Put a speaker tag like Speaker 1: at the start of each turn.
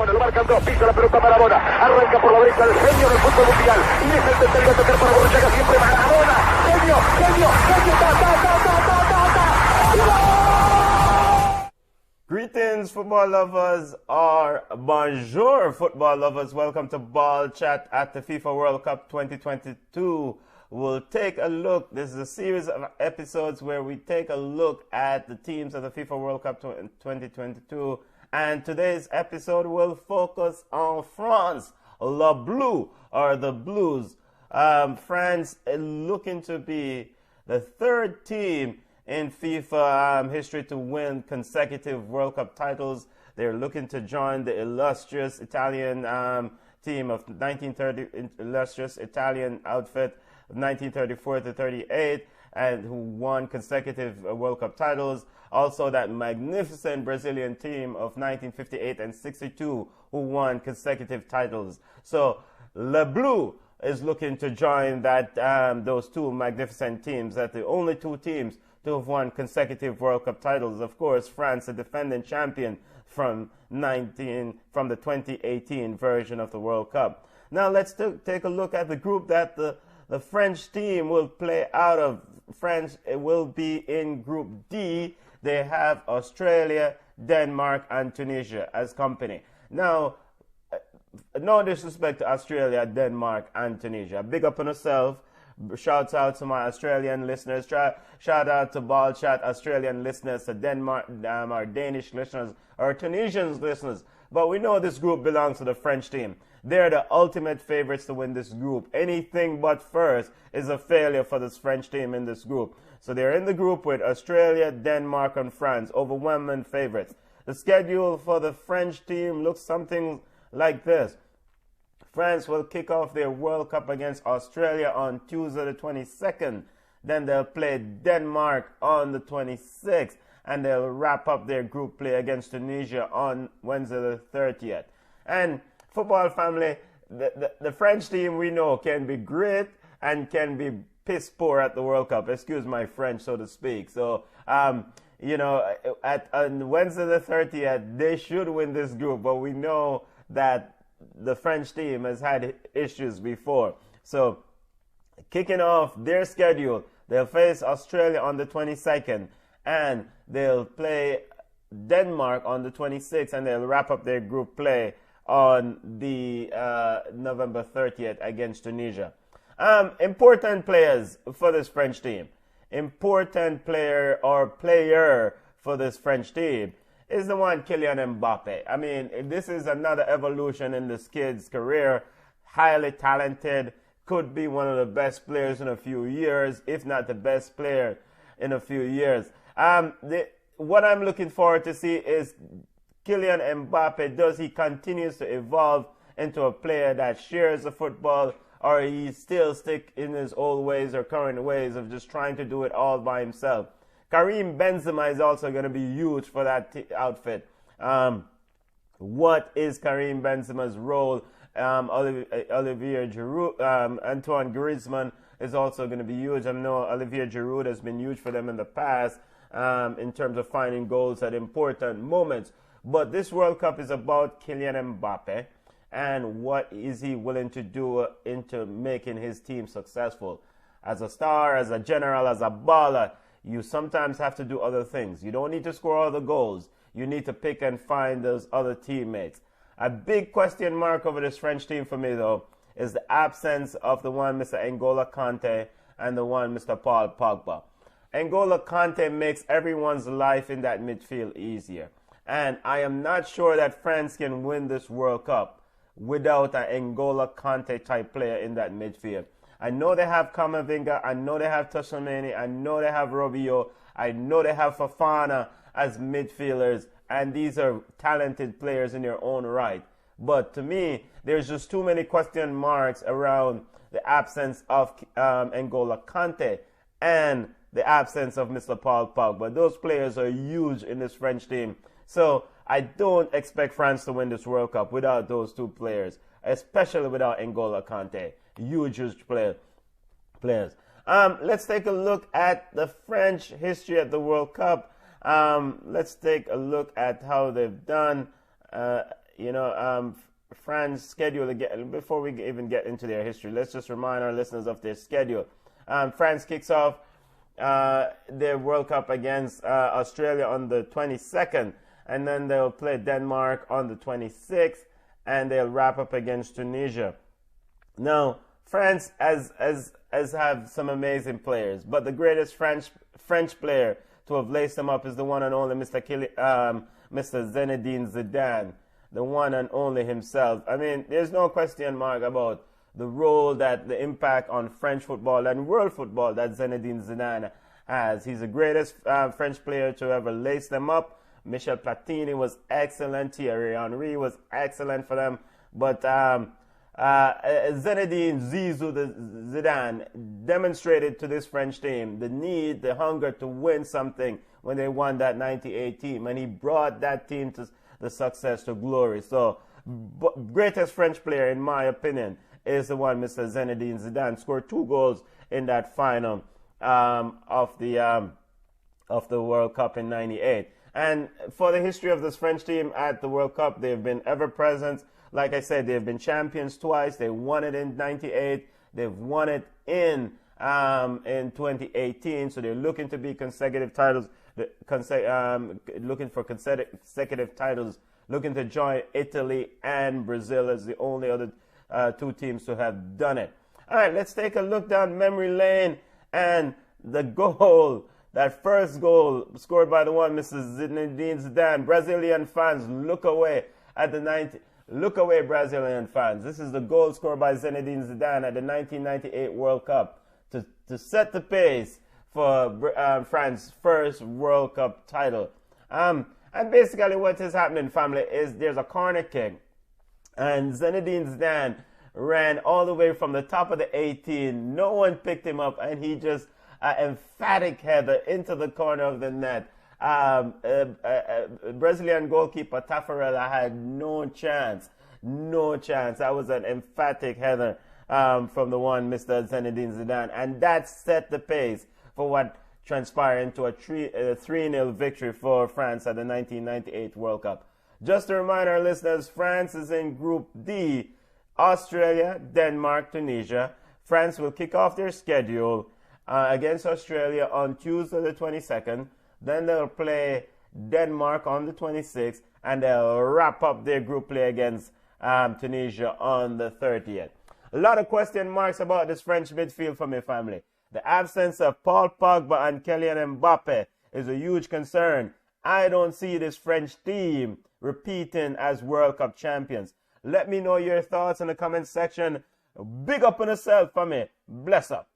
Speaker 1: Maradona, lo marcan dos, pisa la pelota Maradona, arranca por la derecha el genio del fútbol mundial, y es el tercero a tocar para Borruchaga, siempre Maradona, genio,
Speaker 2: Greetings, football lovers, or bonjour, football lovers. Welcome to Ball Chat at the FIFA World Cup 2022. We'll take a look. This is a series of episodes where we take a look at the teams of the FIFA World Cup 2022. And today's episode will focus on France, Le Bleu, or the Blues. France looking to be the third team in FIFA history to win consecutive World Cup titles. They're looking to join the illustrious Italian team of 1930, illustrious Italian outfit of 1934 to 38, and who won consecutive World Cup titles. Also, that magnificent Brazilian team of 1958 and 62, who won consecutive titles. So, Le Bleu is looking to join that those two magnificent teams. That the only two teams to have won consecutive World Cup titles. Of course, France, the defending champion from the 2018 version of the World Cup. Now let's take a look at the group that the French team will play out of. France will be in Group D. They have Australia, Denmark, and Tunisia as company. Now, no disrespect to Australia, Denmark, and Tunisia. Big up on yourself. Shouts out to my Australian listeners. Shout out to Ball Chat Australian listeners, to Denmark, our Danish listeners, our Tunisian listeners. But we know this group belongs to the French team. They're the ultimate favorites to win this group. Anything but first is a failure for this French team in this group. So they're in the group with Australia, Denmark, and France, overwhelming favorites. The schedule for the French team looks something like this. France will kick off their World Cup against Australia on Tuesday the 22nd. Then they'll play Denmark on the 26th. And they'll wrap up their group play against Tunisia on Wednesday the 30th. And football family, the French team we know can be great and can be piss poor at the World Cup. Excuse my French, so to speak. So, on Wednesday the 30th, they should win this group. But we know that the French team has had issues before. So, kicking off their schedule, they'll face Australia on the 22nd, and they'll play Denmark on the 26th, and they'll wrap up their group play on the November 30th against Tunisia. Important players for this French team. Important player for this French team is the one Kylian Mbappe. I mean, this is another evolution in this kid's career. Highly talented, could be one of the best players in a few years, if not the best player in a few years. What I'm looking forward to see is Kylian Mbappe. Does he continue to evolve into a player that shares the football, or he still stick in his old ways or current ways of just trying to do it all by himself? Karim Benzema is also going to be huge for that outfit. What is Karim Benzema's role? Olivier Giroud, Antoine Griezmann is also going to be huge. I know Olivier Giroud has been huge for them in the past in terms of finding goals at important moments. But this World Cup is about Kylian Mbappe and what is he willing to do into making his team successful. As a star, as a general, as a baller, you sometimes have to do other things. You don't need to score all the goals. You need to pick and find those other teammates. A big question mark over this French team for me, though, is the absence of the one Mr. N'Golo Kanté and the one Mr. Paul Pogba. N'Golo Kanté makes everyone's life in that midfield easier. And I am not sure that France can win this World Cup without an N'Golo Kanté type player in that midfield. I know they have Camavinga, I know they have Tchouaméni, I know they have Rabiot, I know they have Fofana as midfielders, and these are talented players in their own right. But to me, there's just too many question marks around the absence of N'Golo Kanté and the absence of Mr. Paul Pogba. Those players are huge in this French team. So I don't expect France to win this World Cup without those two players, especially without N'Golo Kanté. Huge players. Let's take a look at the French history at the World Cup. Let's take a look at how they've done you know, France's schedule again. Before we even get into their history, let's just remind our listeners of their schedule. France kicks off their World Cup against Australia on the 22nd, and then they'll play Denmark on the 26th, and they'll wrap up against Tunisia. Now, France has have some amazing players, but the greatest French player to have laced them up is the one and only Mr. Zinedine Zidane, the one and only himself. I mean, there's no question mark about the role, that the impact on French football and world football that Zinedine Zidane has. He's the greatest French player to ever lace them up. Michel Platini was excellent. Thierry Henry was excellent for them. But Zinedine Zidane demonstrated to this French team the need, the hunger to win something when they won that 98 team. And he brought that team to the success, to glory. So, greatest French player, in my opinion, is the one, Mr. Zinedine Zidane. Scored 2 goals in that final of the World Cup in '98. And for the history of this French team at the World Cup, they've been ever present. Like I said, they've been champions twice. They won it in '98. They've won it in 2018. So they're looking to be consecutive titles. Looking for consecutive titles. Looking to join Italy and Brazil as the only other 2 teams to have done it. All right, let's take a look down memory lane, and the goal, that first goal scored by the one, Mr. Zinedine Zidane. Brazilian fans, look away at the 90. Look away, Brazilian fans. This is the goal scored by Zinedine Zidane at the 1998 World Cup to set the pace for France's first World Cup title. And basically what is happening, family, is there's a corner kick, and Zinedine Zidane ran all the way from the top of the 18. No one picked him up, and he just emphatic header into the corner of the net. Brazilian goalkeeper Taffarella had no chance. That was an emphatic header from the one, Mr. Zinedine Zidane, and that set the pace for what transpired into a 3-0 victory for France at the 1998 World Cup. Just to remind our listeners, France is in Group D. Australia, Denmark, Tunisia. France will kick off their schedule against Australia on Tuesday the 22nd. Then they'll play Denmark on the 26th, and they'll wrap up their group play against Tunisia on the 30th. A lot of question marks about this French midfield for my family. The absence of Paul Pogba and Kylian Mbappe is a huge concern. I don't see this French team repeating as World Cup champions. Let me know your thoughts in the comment section. Big up on yourself for me. Bless up.